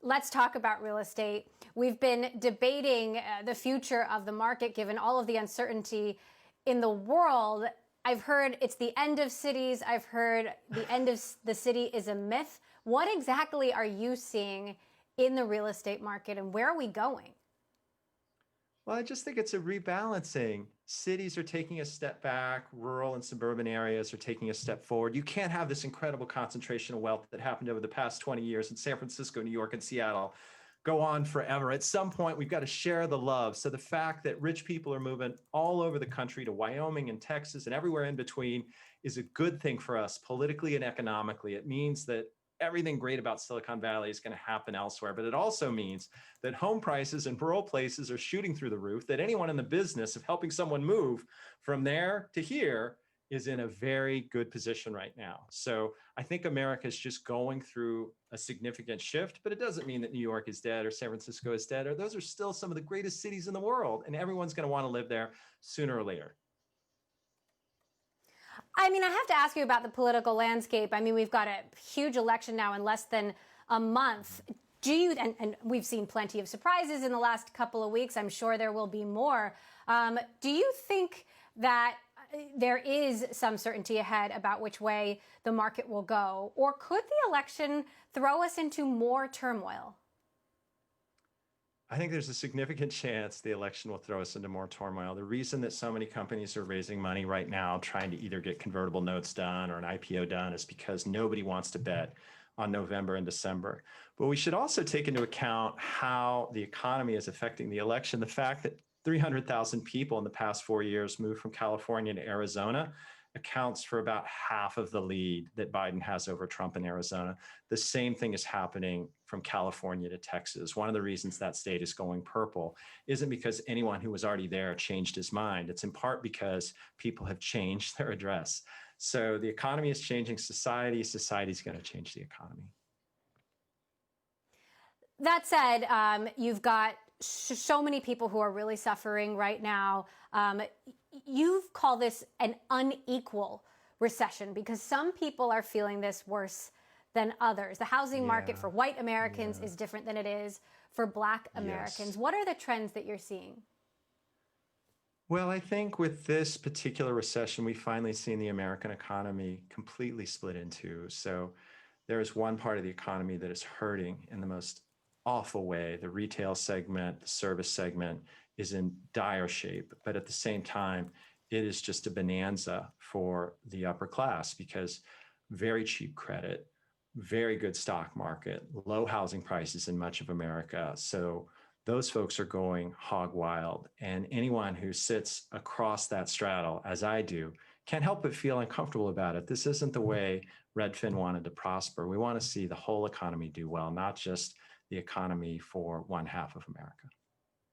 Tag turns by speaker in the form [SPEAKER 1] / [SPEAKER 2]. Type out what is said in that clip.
[SPEAKER 1] let's talk about real estate. We've been debating the future of the market given all of the uncertainty in the world. I've heard it's the end of cities. I've heard the end of the city is a myth. What exactly are you seeing in the real estate market, and where are we going?
[SPEAKER 2] Well, I just think it's a rebalancing. Cities are taking a step back, rural and suburban areas are taking a step forward. You can't have this incredible concentration of wealth that happened over the past 20 years in San Francisco, New York, and Seattle go on forever. At some point, we've got to share the love. So the fact that rich people are moving all over the country to Wyoming and Texas and everywhere in between is a good thing for us politically and economically. It means that everything great about Silicon Valley is going to happen elsewhere. But it also means that home prices in rural places are shooting through the roof, that anyone in the business of helping someone move from there to here is in a very good position right now. So I think America is just going through a significant shift, but it doesn't mean that New York is dead or San Francisco is dead, or those are still some of the greatest cities in the world, and everyone's going to want to live there sooner or later.
[SPEAKER 1] I mean, I have to ask you about the political landscape. I mean, we've got a huge election now in less than a month. Do you, and we've seen plenty of surprises in the last couple of weeks. I'm sure there will be more. Do you think that there is some certainty ahead about which way the market will go? Or could the election throw us into more turmoil?
[SPEAKER 2] I think there's a significant chance the election will throw us into more turmoil. The reason that so many companies are raising money right now, trying to either get convertible notes done or an IPO done, is because nobody wants to bet on November and December. But we should also take into account how the economy is affecting the election. The fact that 300,000 people in the past 4 years moved from California to Arizona accounts for about half of the lead that Biden has over Trump in Arizona. The same thing is happening from California to Texas. One of the reasons that state is going purple isn't because anyone who was already there changed his mind. It's in part because people have changed their address. So the economy is changing society. Society is going to change the economy.
[SPEAKER 1] That said, you've got so many people who are really suffering right now. You've called this an unequal recession because some people are feeling this worse than others. The housing market for white Americans is different than it is for Black Americans. What are the trends that you're seeing?
[SPEAKER 2] Well, I think with this particular recession, we've finally seen the American economy completely split in two. So there is one part of the economy that is hurting in the most awful way. The retail segment, the service segment is in dire shape. But at the same time, it is just a bonanza for the upper class because very cheap credit, very good stock market, low housing prices in much of America. So those folks are going hog wild. And anyone who sits across that straddle, as I do, can't help but feel uncomfortable about it. This isn't the way Redfin wanted to prosper. We want to see the whole economy do well, not just the economy for one half of America.